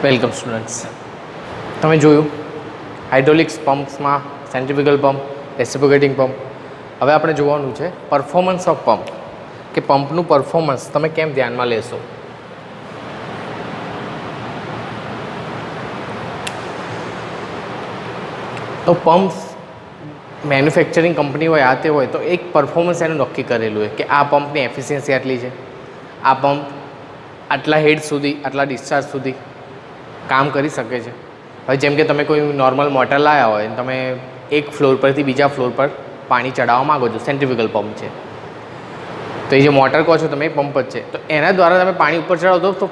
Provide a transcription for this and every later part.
Welcome students. તમે જોયું hydraulics પમ્પ્સમાં સેન્ટ્રીફ્યુગલ પંપ, રેસિપ્રોકેટિંગ પંપ. હવે આપણે જોવાનું છે પરફોર્મન્સ ઓફ પંપ, કે પંપનું પરફોર્મન્સ તમે કેમ ધ્યાનમાં લેશો. તો પમ્પ્સ મેન્યુફેક્ચરિંગ કંપની હોય, આ તે હોય, તો એક પરફોર્મન્સ એનું નક્કી કરેલું હોય કે આ પંપની એફિશિયન્સી આટલી છે, આ પંપ આટલા હેડ સુધી, આટલા ડિસ્ચાર્જ સુધી કામ કરી શકે છે. હવે જેમ કે તમે કોઈ નોર્મલ મોટર લાવ્યા હોય, તમે એક ફ્લોર પરથી બીજા ફ્લોર પર પાણી ચડાવવા માગો છો, સેન્ટ્રીફ્યુગલ પંપ છે, તો એ જે મોટર કહો છો તમે એ પંપ જ છે, તો એના દ્વારા તમે પાણી ઉપર ચડાવો તો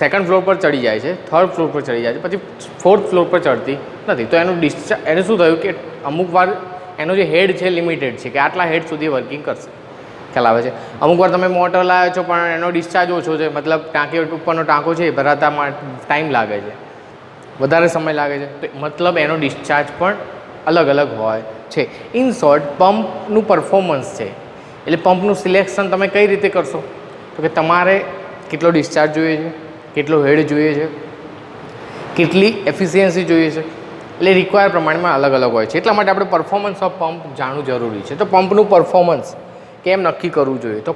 સેકન્ડ ફ્લોર પર ચડી જાય છે, થર્ડ ફ્લોર પર ચડી જાય છે, પછી ફોર્થ ફ્લોર પર ચડતી નથી. તો એનું ડિસ્ચાર્જ, એને શું થયું કે અમુક વાર એનો જે હેડ છે લિમિટેડ છે, કે આટલા હેડ સુધી વર્કિંગ કરશે. ખ્યાલ આવે છે? અમુક વાર તમે મોટર લાવ્યો છો પણ એનો ડિસ્ચાર્જ ઓછો છે, મતલબ ટાંકી ઉપરનો ટાંકો છે એ ભરાતામાં ટાઈમ લાગે છે, વધારે સમય લાગે છે, તો મતલબ એનો ડિસ્ચાર્જ પણ અલગ અલગ હોય છે. ઇન શોર્ટ, પંપનું પરફોર્મન્સ છે, એટલે પંપનું સિલેક્શન તમે કઈ રીતે કરશો, તો કે તમારે કેટલો ડિસ્ચાર્જ જોઈએ છે, કેટલો હેડ જોઈએ છે, કેટલી એફિશિયન્સી જોઈએ છે, એટલે રિક્વાયર પ્રમાણમાં અલગ અલગ હોય છે. એટલા માટે આપણે પરફોર્મન્સ ઓફ પંપ જાણવું જરૂરી છે. તો પંપનું પરફોર્મન્સ કેમ નક્કી કરવું જોઈએ, તો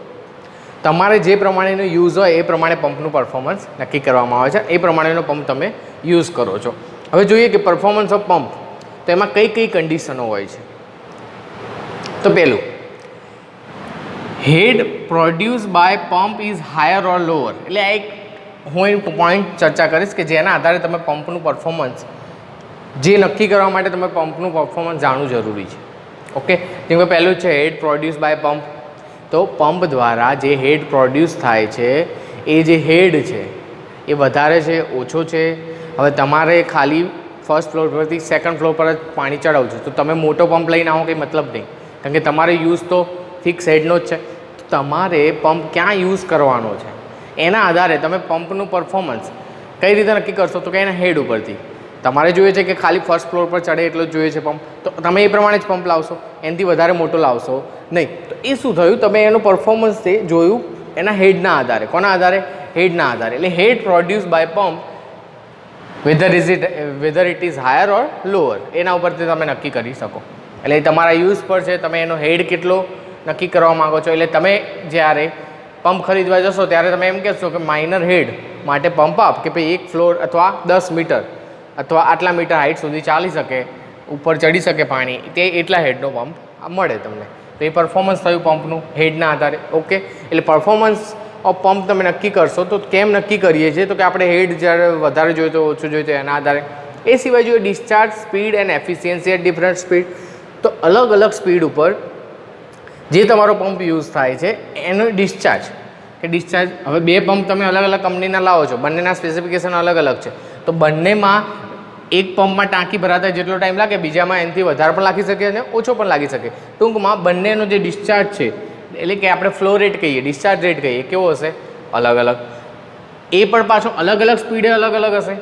તમારે જે પ્રમાણેનો યુઝ હોય એ પ્રમાણે પંપનું પરફોર્મન્સ નક્કી કરવામાં આવે છે, એ પ્રમાણેનો પંપ તમે યુઝ કરો છો. હવે જોઈએ કે પરફોર્મન્સ ઓફ પંપ, તો એમાં કઈ કઈ કન્ડિશનો હોય છે. તો પહેલું, head produce by pump is higher or lower. એટલે આ એક હું એક પોઈન્ટ ચર્ચા કરીશ કે જેના આધારે તમે પંપનું પરફોર્મન્સ જે નક્કી કરવા માટે તમે પંપનું પરફોર્મન્સ જાણવું જરૂરી છે. ઓકે, જેમ કે પહેલું છે હેડ પ્રોડ્યુસ બાય પંપ. તો પંપ દ્વારા જે હેડ પ્રોડ્યુસ થાય છે, એ જે હેડ છે એ વધારે છે, ઓછો છે. હવે તમારે ખાલી ફર્સ્ટ ફ્લોર પરથી સેકન્ડ ફ્લોર પર જ પાણી ચડાવવું છે, તો તમે મોટો પંપ લઈને આવો કંઈ મતલબ નહીં, કારણ કે તમારે યુઝ તો ફિક્સ હેડનો જ છે. તમારે પંપ ક્યાં યુઝ કરવાનો છે એના આધારે તમે પંપનું પરફોર્મન્સ કઈ રીતે નક્કી કરશો, તો કે એના હેડ ઉપરથી. તમારે જોઈએ છે કે ખાલી ફર્સ્ટ ફ્લોર પર ચડે એટલો જ જોઈએ છે પંપ, તો તમે એ પ્રમાણે જ પંપ લાવશો, એનાથી વધારે મોટો લાવશો નહીં. તો એ શું થયું, તમે એનું પરફોર્મન્સ તે જોયું એના હેડના આધારે. કોના આધારે? હેડના આધારે. એટલે head produce by pump, whether it is higher or lower, એના ઉપરથી તમે નક્કી કરી શકો. એટલે તમારા યુઝ પર છે, તમે એનો હેડ કેટલો નક્કી કરવા માગો છો. એટલે તમે જ્યારે પંપ ખરીદવા જશો ત્યારે તમે એમ કહેશો કે માઇનર હેડ માટે પંપ આપ, કે ભાઈ 1 ફ્લોર અથવા 10 મીટર અથવા આટલા મીટર હાઇટ સુધી ચાલી શકે, ઉપર ચડી શકે પાણી, તે એટલા હેડનો પંપ મળે તમને. તો એ પરફોર્મન્સ થયું પંપનું હેડના આધારે. ઓકે, એટલે પરફોર્મન્સ ઓફ પંપ તમે નક્કી કરશો. તો કેમ નક્કી કરીએ છીએ, તો કે આપણે હેડ જ્યારે વધારે જોઈએ તો ઓછું જોઈએ તો એના આધારે. એ સિવાય જોઈએ discharge speed and efficiency at different speed. તો અલગ અલગ સ્પીડ ઉપર જે તમારો પંપ યુઝ થાય છે એનો ડિસ્ચાર્જ, કે ડિસ્ચાર્જ, હવે બે પંપ તમે અલગ અલગ કંપનીના લાવો છો, બંનેના સ્પેસિફિકેશન અલગ અલગ છે, તો બંનેમાં એક પંપમાં ટાંકી ભરાતા જેટલો ટાઈમ લાગે, બીજામાં એનાથી વધારે પણ લાગી શકે અને ઓછો પણ લાગી શકે. ટૂંકમાં બંનેનો જે ડિસ્ચાર્જ છે, એટલે કે આપણે ફ્લો રેટ કહીએ, ડિસ્ચાર્જ રેટ કહીએ, કેવો હશે? અલગ અલગ. એ પણ પાછો અલગ અલગ સ્પીડે અલગ અલગ હશે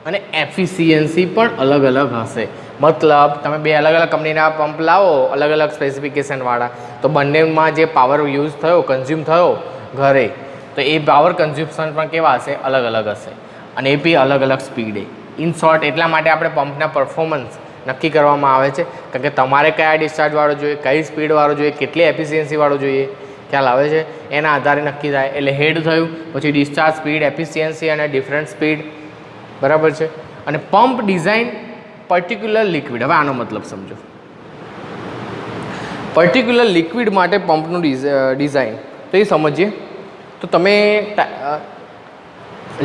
અને એફિશિયન્સી પણ અલગ અલગ હશે. મતલબ તમે બે અલગ અલગ કંપનીના પંપ લાવો, અલગ અલગ સ્પેસિફિકેશનવાળા, તો બંનેમાં જે પાવર યુઝ થયો, કન્ઝ્યુમ થયો ઘરે, તો એ પાવર કન્ઝ્યુમ્શન પણ કેવા હશે? અલગ અલગ હશે, અને એ બી અલગ અલગ સ્પીડે. ઇન શોર્ટ, એટલા માટે આપણે પંપના પરફોર્મન્સ નક્કી કરવામાં આવે છે, કારણ કે તમારે કયા ડિસ્ચાર્જવાળો જોઈએ, કઈ સ્પીડવાળો જોઈએ, કેટલી એફિશિયન્સીવાળો જોઈએ, ખ્યાલ આવે છે? એના આધારે નક્કી થાય. એટલે હેડ થયું, પછી ડિસ્ચાર્જ સ્પીડ, એફિશિયન્સી અને ડિફરન્ટ સ્પીડ. બરાબર છે? અને પંપ ડિઝાઇન પર્ટિક્યુલર લિક્વિડ. હવે આનો મતલબ સમજો. પર્ટિક્યુલર લિક્વિડ માટે પંપનું ડિઝાઇન તો એ સમજીએ. તો તમે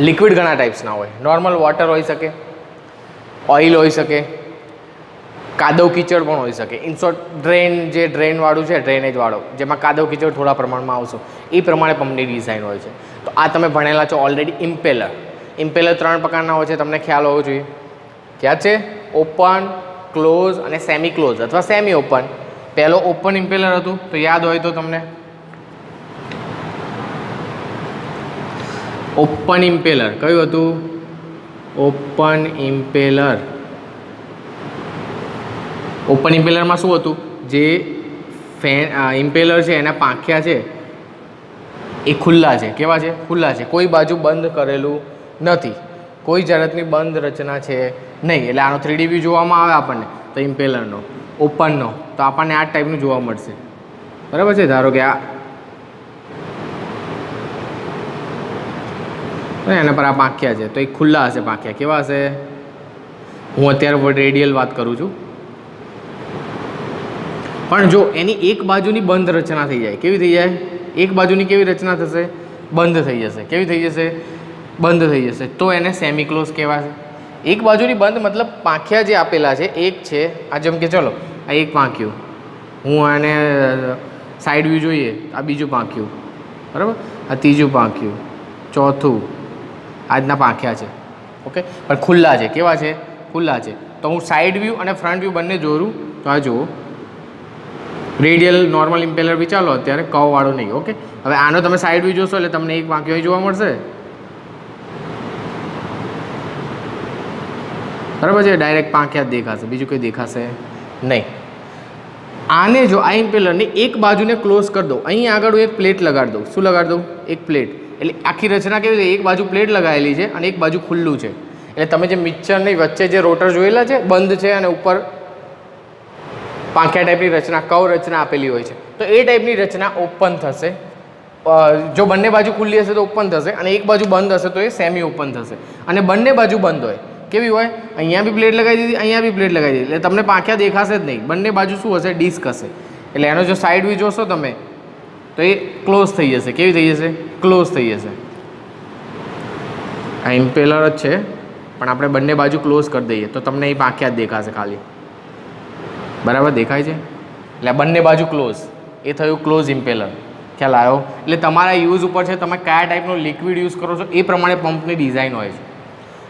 લિક્વિડ ઘણા ટાઈપ્સના હોય. નોર્મલ વોટર હોઈ શકે, ઓઇલ હોઈ શકે, કાદવ કીચડ પણ હોઈ શકે. ઇન શોર્ટ, ડ્રેન, જે ડ્રેનવાળું છે, ડ્રેનેજવાળો, જેમાં કાદવ કીચડ થોડા પ્રમાણમાં આવશો, એ પ્રમાણે પંપની ડિઝાઇન હોય છે. તો આ તમે ભણેલા છો ઓલરેડી. ઇમ્પેલર. ઇમ્પેલર 3 પ્રકારના હોય છે, તમને ખ્યાલ હોવો જોઈએ. ક્યાં છે? ઓપન, ક્લોઝ અને સેમી ક્લોઝ અથવા સેમી ઓપન. પહેલો ઓપન ઇમ્પેલર હતું, તો યાદ હોય તો તમને ઓપન ઇમ્પેલર કયું હતું? Open impeller. ઓપન ઇમ્પેલરમાં શું હતું? જે ઇમ્પેલર છે એના પાંખિયા છે એ ખુલ્લા છે. કેવા છે? ખુલ્લા છે. કોઈ બાજુ બંધ કરેલું નથી, કોઈ જાતની બંધ રચના છે નહીં. એટલે આનો 3D વ્યૂ જોવામાં આવે આપણને તો ઇમ્પેલરનો ઓપનનો તો આપણને આ ટાઈપનું જોવા મળશે. બરાબર છે. ધારો કે એના પર આ પાંખિયા છે તો એ ખુલ્લા હશે. પાંખિયા કેવા હશે? હું અત્યારે રેડિયલ વાત કરું છું. પણ જો એની એક બાજુની બંધ રચના થઈ જાય, કેવી થઈ જાય? એક બાજુની કેવી રચના થશે? બંધ થઈ જશે. કેવી થઈ જશે? બંધ થઈ જશે. તો એને સેમી ક્લોઝ કહેવાશે. એક બાજુની બંધ મતલબ પાંખિયા જે આપેલા છે એક છે આ, જેમ કે ચલો આ એક પાંખ્યું, હું આને સાઈડ વ્યૂ જોઈએ, આ બીજું પાંખ્યું, બરાબર, આ ત્રીજું પાંખ્યું, ચોથું, આજના પાંખ્યા છે. ઓકે, પણ ખુલ્લા છે. કેવા છે? ખુલ્લા છે. તો હું સાઈડ વ્યૂ અને ફ્રન્ટ વ્યૂ બંને જોરું તો આ જુઓ રેડિયલ નોર્મલ ઇમ્પેલર બી ચાલો અત્યારે કવવાળો નહીં. ઓકે, હવે આનો તમે સાઈડ વ્યૂ જોશો એટલે તમને એક પાંખ્યો અહીં જોવા મળશે. બરાબર છે. ડાયરેક્ટ પાંખ્યા જ દેખાશે, બીજું કંઈ દેખાશે નહીં. આને જો આ ઇમ્પેલરને એક બાજુને ક્લોઝ કરી દઉં, અહીં આગળ હું એક પ્લેટ લગાડી દઉં. શું લગાડી દઉં? એક પ્લેટ. એટલે આખી રચના કેવી છે? એક બાજુ પ્લેટ લગાવેલી છે અને એક બાજુ ખુલ્લું છે. એટલે તમે જે મિક્સરની વચ્ચે જે રોટર જોયેલા છે બંધ છે અને ઉપર પાંખિયા ટાઈપની રચના, કવ રચના આપેલી હોય છે, તો એ ટાઈપની રચના ઓપન થશે. જો બંને બાજુ ખુલ્લી હશે તો ઓપન થશે અને એક બાજુ બંધ હશે તો એ સેમી ઓપન થશે. અને બંને બાજુ બંધ હોય કેવી હોય? અહીંયા બી પ્લેટ લગાવી દીધી, અહીંયા બી પ્લેટ લગાવી દીધી, એટલે તમને પાંખિયા દેખાશે જ નહીં. બંને બાજુ શું હશે? ડિસ્ક હશે. એટલે એનો જો સાઈડ વ્યૂ જોશો તમે તો એ ક્લોઝ થઈ જશે. કેવી થઈ જશે? ક્લોઝ થઈ જશે. આ ઇમ્પેલર જ છે પણ આપણે બંને બાજુ ક્લોઝ કરી દઈએ તો તમને એ પાંખિયા જ દેખાશે ખાલી. બરાબર દેખાય છે? એટલે બંને બાજુ ક્લોઝ, એ થયું ક્લોઝ ઇમ્પેલર. ખ્યાલ આવ્યો? એટલે તમારા યુઝ ઉપર છે, તમે કયા ટાઈપનો લિક્વિડ યુઝ કરો છો એ પ્રમાણે પંપની ડિઝાઇન હોય છે.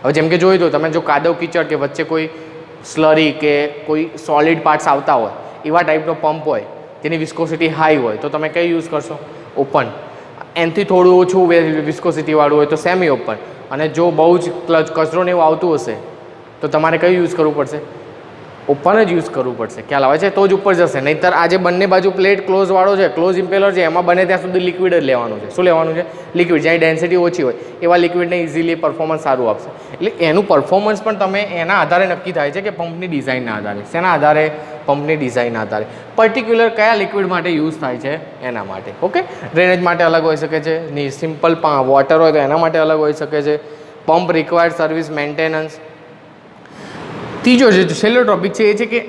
હવે જેમ કે જોઈ દો તમે, જો કાદવ કીચડ કે વચ્ચે કોઈ સ્લરી કે કોઈ સોલિડ પાર્ટ્સ આવતા હોય એવા ટાઈપનો પંપ હોય તેની વિસ્કોસિટી હાઈ હોય તો તમે કઈ યુઝ કરશો? ઓપન. એનાથી થોડું ઓછું વિસ્કોસિટીવાળું હોય તો સેમી ઓપન. અને જો બહુ જ કચરો ને એવું આવતું હશે તો તમારે કયું યુઝ કરવું પડશે? ઓપન જ યુઝ કરવું પડશે. ખ્યાલ આવે છે? તો જ ઉપર જશે. નહીંતર આજે બંને બાજુ પ્લેટ ક્લોઝવાળો છે, ક્લોઝ ઇમ્પેલર છે, એમાં બને ત્યાં સુધી લિક્વિડ જ લેવાનું છે. શું લેવાનું છે? લિક્વિડ. જ્યાં ડેન્સિટી ઓછી હોય એવા લિક્વિડને ઇઝીલી પરફોર્મન્સ સારું આપશે. એટલે એનું પરફોર્મન્સ પણ તમે એના આધારે નક્કી થાય છે કે પંપની ડિઝાઇનના આધારે. શેના આધારે? પંપની ડિઝાઇનના આધારે. પર્ટિક્યુલર કયા લિક્વિડ માટે યુઝ થાય છે એના માટે. ઓકે, ડ્રેનેજ માટે અલગ હોઈ શકે છે, સિમ્પલ વોટર હોય તો એના માટે અલગ હોઈ શકે છે. Pump required service maintenance. ત્રીજો જે છેલ્લો ટોપિક છે એ છે કે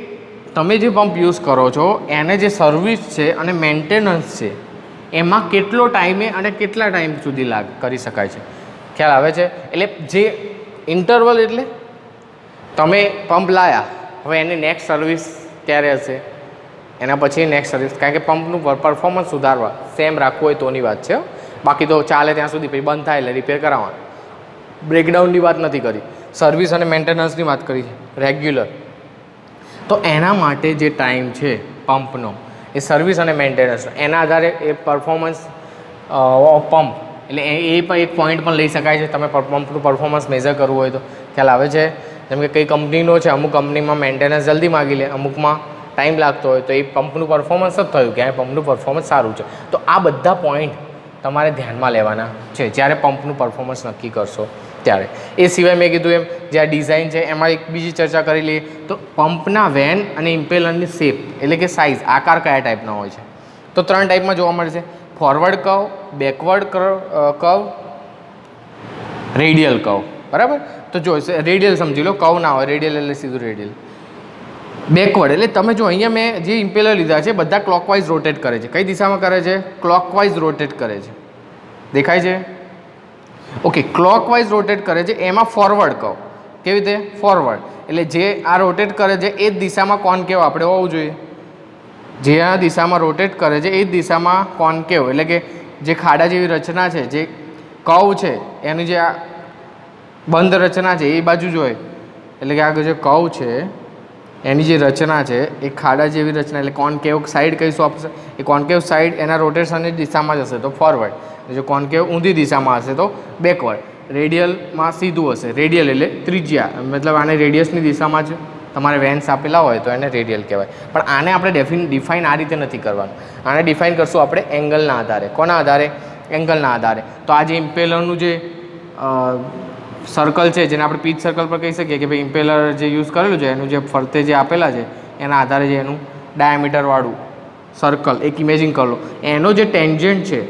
તમે જે પંપ યુઝ કરો છો એને જે સર્વિસ છે અને મેન્ટેનન્સ છે એમાં કેટલો ટાઈમે અને કેટલા ટાઈમ સુધી કરી શકાય છે. ખ્યાલ આવે છે? એટલે જે ઇન્ટરવલ એટલે તમે પંપ લાયા, હવે એની નેક્સ્ટ સર્વિસ ક્યારે હશે, એના પછી નેક્સ્ટ સર્વિસ. કારણ કે પંપનું પરફોર્મન્સ સુધારવા સેમ રાખવું હોય તોની વાત છે. બાકી તો ચાલે ત્યાં સુધી, પછી બંધ થાય એટલે રિપેર કરાવવાનું. બ્રેકડાઉનની વાત નથી કરી, સર્વિસ અને મેન્ટેનન્સની વાત કરી છે રેગ્યુલર. તો એના માટે જે ટાઈમ છે પંપનો એ સર્વિસ અને મેન્ટેનન્સનો, એના આધારે એ પરફોર્મન્સ ઓફ પંપ એટલે એ પણ એક પોઈન્ટ પણ લઈ શકાય છે. તમે પંપનું પરફોર્મન્સ મેઝર કરવું હોય તો. ખ્યાલ આવે છે? જેમ કે કઈ કંપનીનો છે, અમુક કંપનીમાં મેન્ટેનન્સ જલ્દી માગી લે, અમુકમાં ટાઈમ લાગતો હોય તો એ પંપનું પરફોર્મન્સ જ થયું કે આ પંપનું પરફોર્મન્સ સારું છે. તો આ બધા પોઈન્ટ તમારે ધ્યાનમાં લેવાના છે જ્યારે પંપનું પરફોર્મન્સ નક્કી કરશો ત્યારે. એ સિવાય મેં કીધું એમ જે આ ડિઝાઇન છે એમાં એક બીજી ચર્ચા કરી લઈએ તો પંપના વેન અને ઇમ્પેલરની શેપ એટલે કે સાઇઝ, આકાર કયા ટાઈપના હોય છે. તો 3 ટાઈપમાં જોવા મળે છે: forward curve, backward curve, radial curve. બરાબર? તો જો રેડિયલ સમજી લો, કર્વ ના હોય, રેડિયલ એટલે સીધું રેડિયલ. બેકવર્ડ એટલે તમે જો અહીંયા મેં જે ઇમ્પેલર લીધા છે બધા ક્લોકવાઇઝ રોટેટ કરે છે. કઈ દિશામાં કરે છે? ક્લોકવાઇઝ રોટેટ કરે છે. દેખાય છે? ઓકે, ક્લોકવાઇઝ રોટેટ કરે છે. એમાં ફોરવર્ડ કહો. કેવી રીતે? ફોરવર્ડ એટલે જે આ રોટેટ કરે છે એ જ દિશામાં કોન્કેવ આપણે હોવું જોઈએ. જે આ દિશામાં રોટેટ કરે છે એ જ દિશામાં કોન્કેવ એટલે કે જે ખાડા જેવી રચના છે, જે કર્વ છે એની જે આ બંધ રચના છે એ બાજુ જોઈએ. એટલે કે આ જે કર્વ છે એની જે રચના છે એ ખાડા જેવી રચના એટલે કોન્કેવ સાઈડ કહીશું આપણે. એ કોન્કેવ સાઈડ એના રોટેશનની દિશામાં જ હશે તો ફોરવર્ડ. જો કોન્કેવ ઊંધી દિશામાં હશે તો બેકવર્ડ. રેડિયલમાં સીધું હશે. રેડિયલ એટલે ત્રિજ્યા, મતલબ આને રેડિયસની દિશામાં જ તમારે વેન્સ આપેલા હોય તો એને રેડિયલ કહેવાય. પણ આને આપણે ડિફાઇન આ રીતે નથી કરવાનું. આને ડિફાઇન કરશું આપણે એંગલના આધારે. કોના આધારે? એંગલના આધારે. તો આ જે ઇમ્પેલરનું જે સર્કલ છે, જેને આપણે પીચ સર્કલ પર કહી શકીએ કે ભાઈ ઇમ્પેલર જે યુઝ કરેલું છે એનું જે ફરતે જે આપેલા છે એના આધારે જે એનું ડાયામીટરવાળું સર્કલ એક ઇમેજિંગ કરો, એનો જે ટેન્જન્ટ છે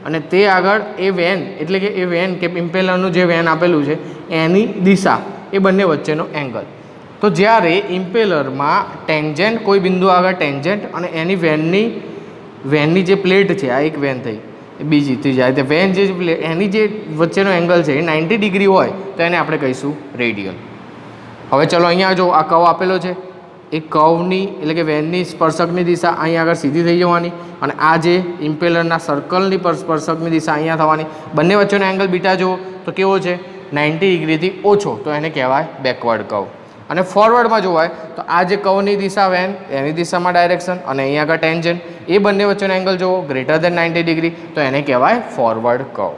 અને તે આગળ એ વેન, એટલે કે એ વેન કે ઇમ્પેલરનું જે વેન આપેલું છે એની દિશા, એ બંને વચ્ચેનો એંગલ. તો જ્યારે ઇમ્પેલરમાં ટેન્જન્ટ, કોઈ બિંદુ આગળ ટેન્જન્ટ અને એની વેનની જે પ્લેટ છે, આ એક વેન થઈ, બીજી ત્રીજા રીતે વેન જે એની જે વચ્ચેનો એંગલ છે એ 90 ડિગ્રી હોય તો એને આપણે કહીશું રેડિયલ. હવે ચલો અહીંયા જો આ કર્વ આપેલો છે, એ કર્વની એટલે કે વેનની સ્પર્શકની દિશા અહીં આગળ સીધી થઈ જવાની અને આ જે ઇમ્પેલરના સર્કલની સ્પર્શકની દિશા અહીંયા થવાની. બંને વચ્ચેનો એંગલ બીટા જુઓ તો કેવો છે? 90 ડિગ્રીથી ઓછો, તો એને કહેવાય બેકવર્ડ કર્વ. અને ફોરવર્ડમાં જોવાય તો આ જે કર્વની દિશા વેન એની દિશામાં ડાયરેક્શન અને અહીંયા આગળ ટેન્જન્ટ, એ બંને વચ્ચેનો એંગલ જુઓ ગ્રેટર દેન 90 ડિગ્રી, તો એને કહેવાય forward curve.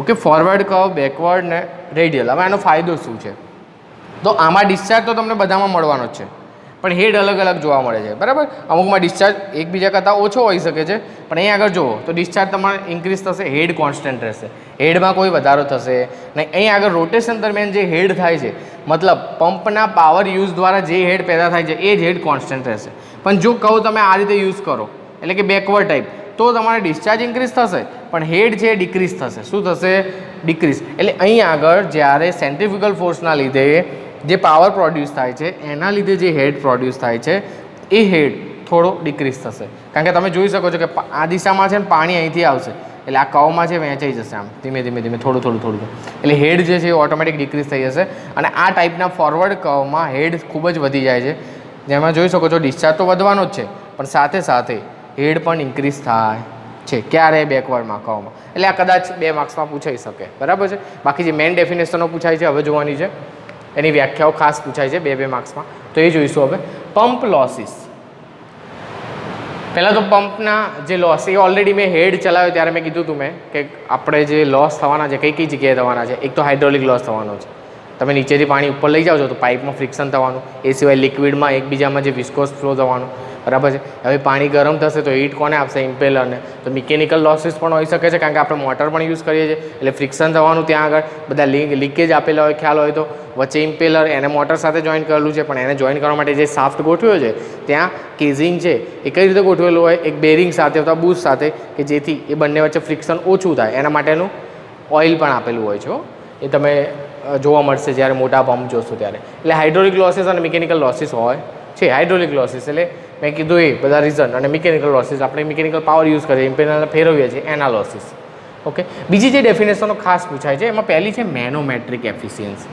Okay, forward curve, backward ને રેડિયલ. હવે આનો ફાયદો શું છે? તો આમાં ડિસ્ચાર્જ તો તમને બધામાં મળવાનો જ છે, પણ હેડ અલગ અલગ જોવા મળે છે, બરાબર. અમુકમાં ડિસ્ચાર્જ એકબીજા કરતાં ઓછો હોઈ શકે છે, પણ અહીં આગળ જુઓ તો ડિસ્ચાર્જ તમારે ઇન્ક્રીઝ થશે, હેડ કોન્સ્ટન્ટ રહેશે, હેડમાં કોઈ વધારો થશે નહીં. અહીં આગળ રોટેશન દરમિયાન જે હેડ થાય છે, મતલબ પંપના પાવર યુઝ દ્વારા જે હેડ પેદા થાય છે એ જ હેડ કોન્સ્ટન્ટ રહેશે. પણ જો કહું તમે આ રીતે યુઝ કરો એટલે કે બેકવર્ડ ટાઈપ, તો તમારે ડિસ્ચાર્જ ઇન્ક્રીઝ થશે પણ હેડ છે ડિક્રીઝ થશે. શું થશે? ડિક્રીઝ. એટલે અહીં આગળ જ્યારે સેન્ટ્રીફ્યુગલ ફોર્સના લીધે જે પાવર પ્રોડ્યુસ થાય છે એના લીધે જે હેડ પ્રોડ્યુસ થાય છે એ હેડ થોડો ડિક્રીઝ થશે. કારણ કે તમે જોઈ શકો છો કે આ દિશામાં છે ને પાણી અહીંથી આવશે એટલે આ કર્વમાં છે વહેંચાઈ જશે આમ ધીમે ધીમે થોડું. એટલે હેડ જે છે એ ઓટોમેટિક ડિક્રીઝ થઈ જશે. અને આ ટાઈપના ફોરવર્ડ કર્વમાં હેડ ખૂબ જ વધી જાય છે, જેમાં જોઈ શકો છો ડિસ્ચાર્જ તો વધવાનો જ છે પણ સાથે સાથે હેડ પણ ઇન્ક્રીઝ થાય છે. ક્યારે? બેકવર્ડમાં કર્વમાં. એટલે આ કદાચ 2 માર્ક્સમાં પૂછાઈ શકે, બરાબર છે. બાકી જે મેઇન ડેફિનેશનો પૂછાય છે હવે જોવાની છે, એની વ્યાખ્યાઓ ખાસ પૂછાય છે 2 માર્ક્સમાં, તો એ જોઈશું હવે. Pump losses. પહેલાં તો પંપના જે લોસ, એ ઓલરેડી મેં હેડ ચલાવ્યો ત્યારે મેં કીધું હતું કે આપણે જે લોસ થવાના છે કઈ જગ્યાએ થવાના છે. એક તો હાઇડ્રોલિક લોસ થવાનો છે, તમે નીચેથી પાણી ઉપર લઈ જાઓ છો તો પાઇપમાં ફ્રિક્શન થવાનું, એ સિવાય લિક્વિડમાં એકબીજામાં જે વિસ્કોસ ફ્લો થવાનું, બરાબર છે. હવે પાણી ગરમ થશે તો હીટ કોને આપશે? ઇમ્પેલરને. તો મિકેનિકલ લોસીસ પણ હોઈ શકે છે કારણ કે આપણે મોટર પણ યુઝ કરીએ છીએ, એટલે ફ્રિક્શન થવાનું ત્યાં આગળ. બધા લીકેજ આપેલા હોય ખ્યાલ હોય તો, વચ્ચે ઇમ્પેલર એને મોટર સાથે જોઈન કરેલું છે પણ એને જોઈન કરવા માટે જે શાફ્ટ ગોઠવ્યો છે ત્યાં કેઝિંગ છે એ કઈ રીતે ગોઠવેલું હોય? એક બેરિંગ સાથે અથવા બૂસ્ટ સાથે, કે જેથી એ બંને વચ્ચે ફ્રિક્શન ઓછું થાય એના માટેનું ઓઇલ પણ આપેલું હોય છે. એ તમે જોવા મળશે જ્યારે મોટા પંપ જોશો ત્યારે. એટલે હાઇડ્રોલિક લોસીસ અને મિકેનિકલ લોસીસ હોય છે. હાઇડ્રોલિક લોસીસ એટલે મેં કીધું એ બધા રીઝન, અને મિકેનિકલ લોસીસ આપણે મિકેનિકલ પાવર યુઝ કરીએ, ઇમ્પેલરને ફેરવીએ છીએ એના લોસીસ. ઓકે, બીજી જે ડેફિનેશનો ખાસ પૂછાય છે એમાં પહેલી છે મેનોમેટ્રિક એફિશિયન્સી.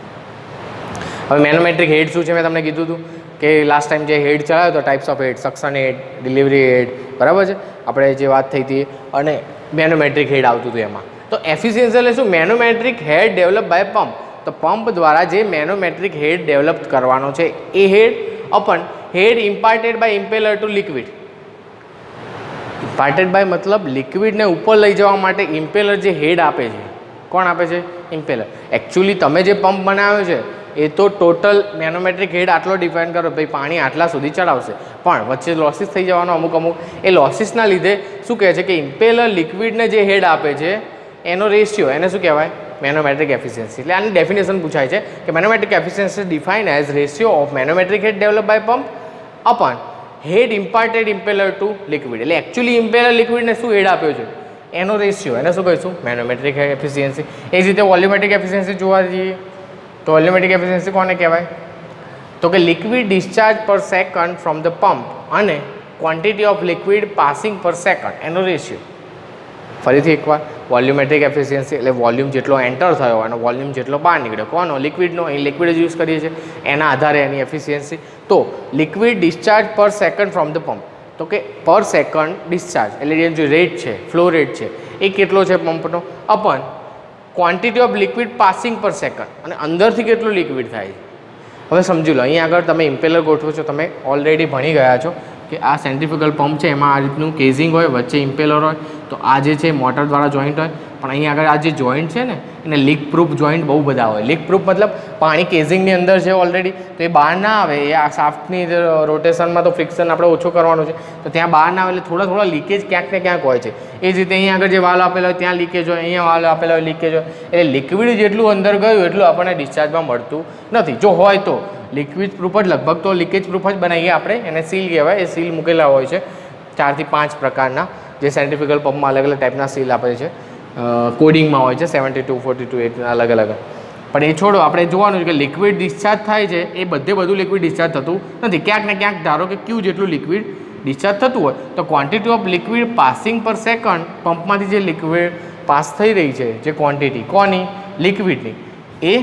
હવે મેનોમેટ્રિક હેડ શું છે? મેં તમને કીધું હતું કે લાસ્ટ ટાઈમ જે હેડ ચલાવ્યો હતો, types of head, suction head, delivery head, બરાબર છે, આપણે જે વાત થઈ હતી, અને મેનોમેટ્રિક હેડ આવતું હતું એમાં. તો એફિશિયન્સી એટલે શું? Manometric head develop by pump. તો પંપ દ્વારા જે મેનોમેટ્રિક હેડ ડેવલપ કરવાનો છે એ head upon head imparted by impeller to liquid. Imparted by મતલબ લિક્વિડને ઉપર લઈ જવા માટે ઇમ્પેલર જે હેડ આપે છે, કોણ આપે છે? ઇમ્પેલર. એકચ્યુઅલી તમે જે પંપ બનાવ્યો છે એ તો ટોટલ મેનોમેટ્રિક હેડ આટલો ડિફાઇન કરો, ભાઈ પાણી આટલા સુધી ચડાવશે, પણ વચ્ચે લોસીસ થઈ જવાનો અમુક. એ લોસીસના લીધે શું કહે છે કે ઇમ્પેલર લિક્વિડને જે હેડ આપે છે એનો રેશિયો, એને શું કહેવાય? Manometric efficiency. એટલે આની ડેફિનેશન પૂછાય છે કે manometric efficiency define as ratio of manometric head develop by pump upon head imparted impeller to liquid. એટલે એકચ્યુઅલી ઇમ્પેલર લિક્વિડને શું હેડ આપ્યો છે એનો રેશિયો, એને શું કહીશું? Manometric efficiency. એ જ રીતે વોલ્યુમેટ્રિક એફિશિયન્સી જોવા જઈએ તો વોલ્યુમેટ્રિક એફિશિયન્સી કોને કહેવાય? તો કે liquid discharge per second from the pump અને quantity of liquid passing per second, એનો રેશિયો. ફરીથી એકવાર, વોલ્યુમેટ્રિક એફિશિયન્સી એટલે વોલ્યુમ જેટલો એન્ટર થયો અને વોલ્યુમ જેટલો બહાર નીકળ્યો, કોનો? લિક્વિડનો. અહીં લિક્વિડ જ યુઝ કરીએ છીએ, એના આધારે એની એફિશિયન્સી. તો liquid discharge per second from the pump, તો કે પર સેકન્ડ ડિસ્ચાર્જ એટલે જે રેટ છે, ફ્લો રેટ છે, એ કેટલો છે પંપનો, અપન quantity of liquid passing per second, અને અંદરથી કેટલું લિક્વિડ થાય. હવે સમજી લો, અહીં આગળ તમે ઇમ્પેલર ગોઠવો છો, તમે ઓલરેડી ભણી ગયા છો કે આ સેન્ટ્રીફ્યુગલ પંપ છે એમાં આ રીતનું કેઝિંગ હોય, વચ્ચે ઇમ્પેલર હોય, તો આ જે છે મોટર દ્વારા જોઈન્ટ હોય, પણ અહીં આગળ આ જે જોઈન્ટ છે ને એને લીક પ્રૂફ જોઈન્ટ બહુ બધા હોય. લીક પ્રૂફ મતલબ પાણી કેઝિંગની અંદર છે ઓલરેડી, તો એ બહાર ના આવે. એ આ શાફ્ટની રોટેશનમાં તો ફ્રિક્શન આપણે ઓછું કરવાનું છે, તો ત્યાં બહાર ના આવે એટલે થોડા લીકેજ ક્યાંક ને ક્યાંક હોય છે. એ જ રીતે અહીં આગળ જે વાલ્વ આપેલો હોય ત્યાં લીકેજ હોય, અહીંયા વાલ્વ આપેલો હોય લીકેજ હોય. એટલે લિક્વિડ જેટલું અંદર ગયું એટલું આપણને ડિસ્ચાર્જમાં મળતું નથી. જો હોય તો લિક્વિડ પ્રૂફ જ લગભગ તો લીકેજ પ્રૂફ જ બનાવીએ આપણે, એને સીલ કહેવાય. એ સીલ મૂકેલા હોય છે 4 થી 5 પ્રકારના, જે સેન્ટ્રીફ્યુગલ પંપમાં અલગ અલગ ટાઈપના સીલ આપે છે. કોડિંગમાં હોય છે 72, 42, 8 અલગ અલગ. પણ એ છોડો, આપણે જોવાનું છે કે લિક્વિડ ડિસ્ચાર્જ થાય છે એ બધું લિક્વિડ ડિસ્ચાર્જ થતું નથી. ક્યાંક ને ક્યાંક ધારો કે ક્યુ જેટલું લિક્વિડ ડિસ્ચાર્જ થતું હોય તો quantity of liquid passing per second, પંપમાંથી જે લિક્વિડ પાસ થઈ રહી છે, જે ક્વોન્ટિટી કોની લિક્વિડની, એ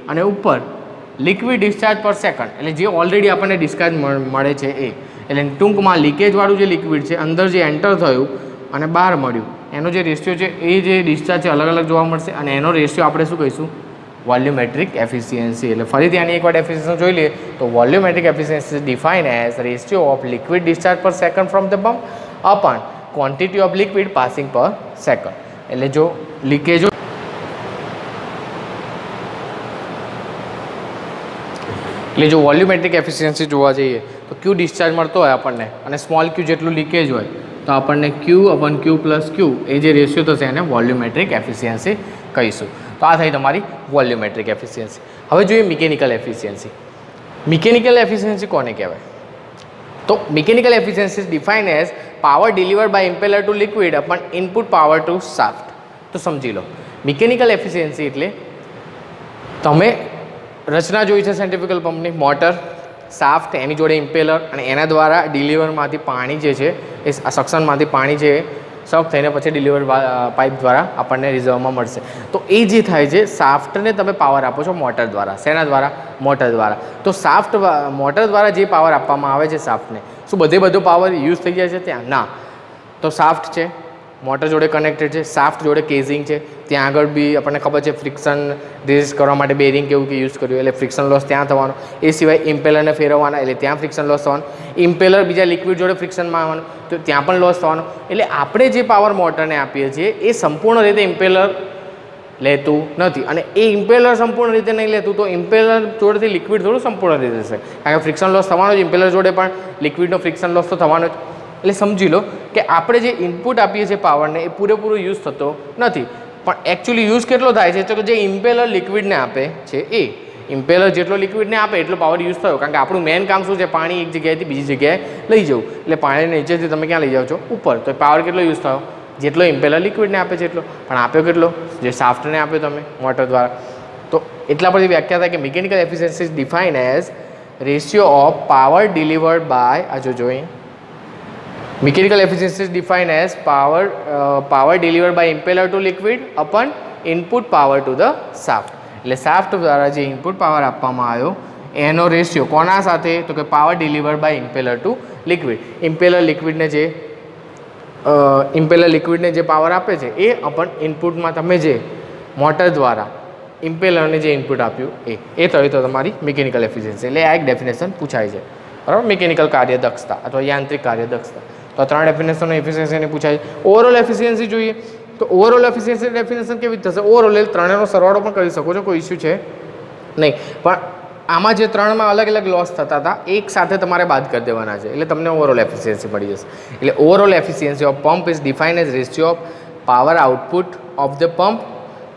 અને ઉપર લિક્વિડ ડિસ્ચાર્જ પર સેકન્ડ, એટલે જે ઓલરેડી આપણને ડિસ્ચાર્જ મળે છે એ. એટલે ટૂંકમાં લીકેજવાળું જે લિક્વિડ છે અંદર જે એન્ટર થયું અને બહાર મળ્યું એનો જે રેશિયો છે એ જે ડિસ્ચાર્જ છે અલગ અલગ જોવા મળશે. અને એનો રેશિયો આપણે શું કહીશું? Volumetric efficiency. એટલે ફરીથી આની એકવાર ડેફિનેશન જોઈ લઈએ તો volumetric efficiency define as ratio of liquid discharge per second from the pump upon quantity of liquid passing per second. એટલે જો લીકેજ એટલે જો વોલ્યુમેટ્રિક એફિશિયન્સી જોવા જઈએ તો ક્યુ ડિસ્ચાર્જ મળતો હોય આપણને અને સ્મોલ ક્યુ જેટલું લીકેજ હોય તો આપણને ક્યુ અપન ક્યુ પ્લસ ક્યુ એ જે રેશિયો થશે એને વોલ્યુમેટ્રિક એફિશિયન્સી કહીશું. તો આ થઈ તમારી વોલ્યુમેટ્રિક એફિશિયન્સી. હવે જોઈએ મિકેનિકલ એફિશિયન્સી. મિકેનિકલ એફિશિયન્સી કોને કહેવાય? તો mechanical efficiency is defined as power delivered by impeller to liquid upon input power to shaft. તો સમજી લો, મિકેનિકલ એફિશિયન્સી એટલે તમે રચના જોઈ છે સેન્ટ્રીફ્યુગલ પંપની, મોટર, શાફ્ટ, એની જોડે ઇમ્પેલર, અને એના દ્વારા ડિલિવરમાંથી પાણી જે છે એ સક્શનમાંથી પાણી છે સક થઈને પછી ડિલિવર પાઇપ દ્વારા આપણને રિઝર્વમાં મળશે. તો એ જે થાય છે, શાફ્ટને તમે પાવર આપો છો મોટર દ્વારા. શેના દ્વારા? મોટર દ્વારા. તો શાફ્ટ મોટર દ્વારા જે પાવર આપવામાં આવે છે શાફ્ટને, શું બધો પાવર યુઝ થઈ જાય છે ત્યાં? ના. તો શાફ્ટ છે, મોટર જોડે કનેક્ટેડ છે, શાફ્ટ જોડે કેઝિંગ છે, ત્યાં આગળ બી આપણને ખબર છે ફ્રિક્શન રેઝિસ્ટ કરવા માટે બેરિંગ કેવું કે યુઝ કર્યું એટલે ફ્રિક્શન લોસ ત્યાં થવાનો. એ સિવાય ઇમ્પેલરને ફેરવવાના એટલે ત્યાં ફ્રિક્શન લોસ થવાનું. ઇમ્પેલર બીજા લિક્વિડ જોડે ફ્રિક્શનમાં આવવાનું તો ત્યાં પણ લોસ થવાનો. એટલે આપણે જે પાવર મોટરને આપીએ છીએ એ સંપૂર્ણ રીતે ઇમ્પેલર લેતું નથી. અને એ ઇમ્પેલર સંપૂર્ણ રીતે નહીં લેતું તો ઇમ્પેલર જોડેથી લિક્વિડ થોડું સંપૂર્ણ રીતે થશે, કારણ કે ફ્રિક્શન લોસ થવાનો જ. ઇમ્પેલર જોડે પણ લિક્વિડનો ફ્રિક્શન લોસ તો થવાનો જ. એટલે સમજી લો કે આપણે જે ઇનપુટ આપીએ છીએ પાવરને એ પૂરેપૂરો યુઝ થતો નથી. પણ એકચ્યુઅલી યુઝ કેટલો થાય છે? તો કે જે ઇમ્પેલર લિક્વિડને આપે છે એ ઇમ્પેલર જેટલો લિક્વિડને આપે એટલો પાવર યુઝ થયો. કારણ કે આપણું મેઇન કામ શું છે? પાણી એક જગ્યાએથી બીજી જગ્યાએ લઈ જવું. એટલે પાણી નીચેથી તમે ક્યાં લઈ જાઓ છો? ઉપર. તો પાવર કેટલો યુઝ થયો? જેટલો ઇમ્પેલર લિક્વિડને આપે છે એટલો. પણ આપ્યો કેટલો? જે શાફ્ટને આપ્યો તમે મોટર દ્વારા. તો એટલા પરથી વ્યાખ્યા થાય કે mechanical efficiency is defined as ratio of power delivered by, આ જોઈ Mechanical efficiency is defined as power delivered by impeller to liquid upon input power to the shaft. એટલે શાફ્ટ દ્વારા જે ઇનપુટ પાવર આપવામાં આવ્યો એનો રેશિયો કોના સાથે? તો કે power delivered by impeller to liquid. Impeller લિક્વિડને જે પાવર આપે છે એ અપન ઇનપુટમાં તમે જે મોટર દ્વારા ઇમ્પેલરને જે ઇનપુટ આપ્યું એ થયું તો તમારી મિકેનિકલ એફિશિયન્સી. એટલે આ એક ડેફિનેશન પૂછાય છે, બરાબર? મિકેનિકલ કાર્યદક્ષતા અથવા યાંત્રિક કાર્યદક્ષતા. તો 3 ડેફિનેશન એફિશિયન્સીની પૂછાય. ઓવરઓલ એફિશિયન્સી જોઈએ તો ઓવરઓલ એફિશિયન્સી ડેફિનેશન કેવી થશે? ઓવરઓલ એટલે ત્રણેયનો સરવાળો પણ કરી શકો છો, કોઈ ઇસ્યુ છે નહીં. પણ આમાં જે 3માં અલગ અલગ લોસ થતા હતા એક સાથે તમારે બાદ કરી દેવાના છે એટલે તમને ઓવરઓલ એફિશિયન્સી મળી જશે. એટલે overall efficiency of pump is defined as ratio of power output of the pump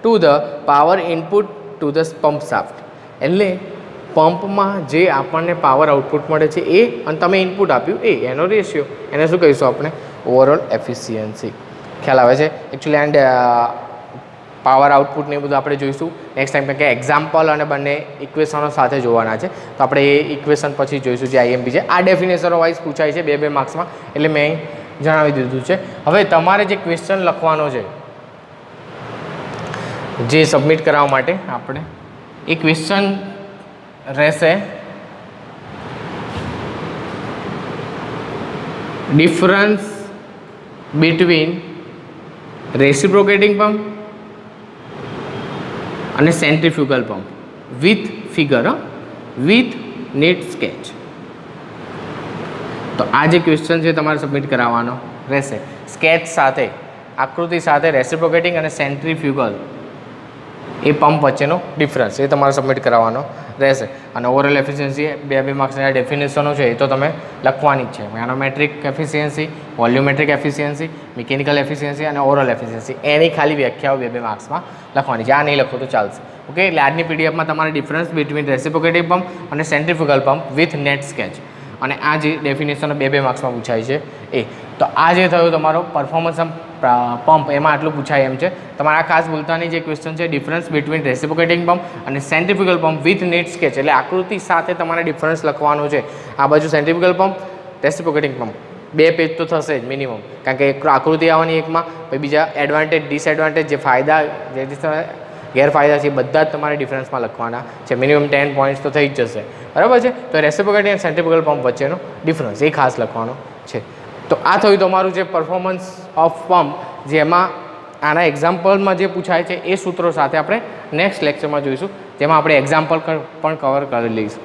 to the power input to the pump shaft. એટલે પંપમાં જે આપણને પાવર આઉટપુટ મળે છે એ અને તમે ઇનપુટ આપ્યું એનો રેશિયો, એને શું કહીશું આપણે? Overall efficiency. ખ્યાલ આવે છે? એકચ્યુઅલી એન્ડ પાવર આઉટપુટને એ બધું આપણે જોઈશું નેક્સ્ટ ટાઈમ, કારણ કે એક્ઝામ્પલ અને બંને ઇક્વેશનો સાથે જોવાના છે. તો આપણે એ ઇક્વેશન પછી જોઈશું જે આઈએમપી છે. આ ડેફિનેશનો વાઇઝ પૂછાય છે 2 માર્ક્સમાં, એટલે મેં અહીં જણાવી દીધું છે. હવે તમારે જે ક્વેશ્ચન લખવાનો છે જે સબમિટ કરાવવા માટે આપણે એ ક્વેશ્ચન રહેશે ડિફરન્સ બિટવીન રેસિપ્રોકેટિંગ પંપ અને centrifugal pump with figure, with neat sketch. તો આ જે ક્વેશ્ચન છે તમારે સબમિટ કરાવવાનો રહેશે સ્કેચ સાથે. આકૃતિ સાથે રેસિપ્રોકેટિંગ અને સેન્ટ્રીફ્યુગલ એ પંપ વચ્ચેનો ડિફરન્સ એ તમારે સબમિટ કરાવવાનો રહેશે. અને ઓવરઓલ એફિશિયન્સી 2 માર્ક્સના ડેફિનેશનો છે એ તો તમે લખવાની જ છે. Manometric efficiency, volumetric efficiency, mechanical efficiency અને ઓવરઓલ એફિશિયન્સી એની ખાલી વ્યાખ્યાઓ 2 માર્ક્સમાં લખવાની છે. આ નહીં લખો તો ચાલશે. ઓકે, એટલે આજની પીડીએફમાં તમારે ડિફરન્સ બિટવીન રેસિપ્રોકેટિંગ પંપ અને centrifugal pump with net sketch અને આ જે ડેફિનેશનો 2 માર્ક્સમાં પૂછાય છે એ. તો આ જે થયું તમારો પરફોર્મન્સ પંપ એમાં આટલું પૂછાય એમ છે. તમારા ખાસ ભૂલતાની જે ક્વેશ્ચન છે ડિફરન્સ બિટવીન રેસિપ્રોકેટિંગ પંપ અને centrifugal pump with net sketch એટલે આકૃતિ સાથે તમારે ડિફરન્સ લખવાનો છે. આ બાજુ centrifugal pump, reciprocating pump 2 page તો થશે જ મિનિમમ, કારણ કે એક આકૃતિ આવવાની એકમાં, પછી બીજા એડવાન્ટેજ ડિસએડવાન્ટેજ જે ફાયદા જે ગેરફાયદા છે એ બધા જ તમારે ડિફરન્સમાં લખવાના છે. મિનિમમ 10 પોઈન્ટ્સ તો થઈ જ જશે, બરાબર છે. તો રેસિપ્રોકેટિંગ અને સેન્ટ્રીફ્યુગલ પંપ વચ્ચેનો ડિફરન્સ એ ખાસ લખવાનો છે. તો આ થયું તમારું જે પરફોર્મન્સ ઓફ પંપ, જેમાં આના એક્ઝામ્પલમાં જે પૂછાય છે એ સૂત્રો સાથે આપણે નેક્સ્ટ લેક્ચરમાં જોઈશું, જેમાં આપણે એક્ઝામ્પલ પણ કવર કરી લઈશું.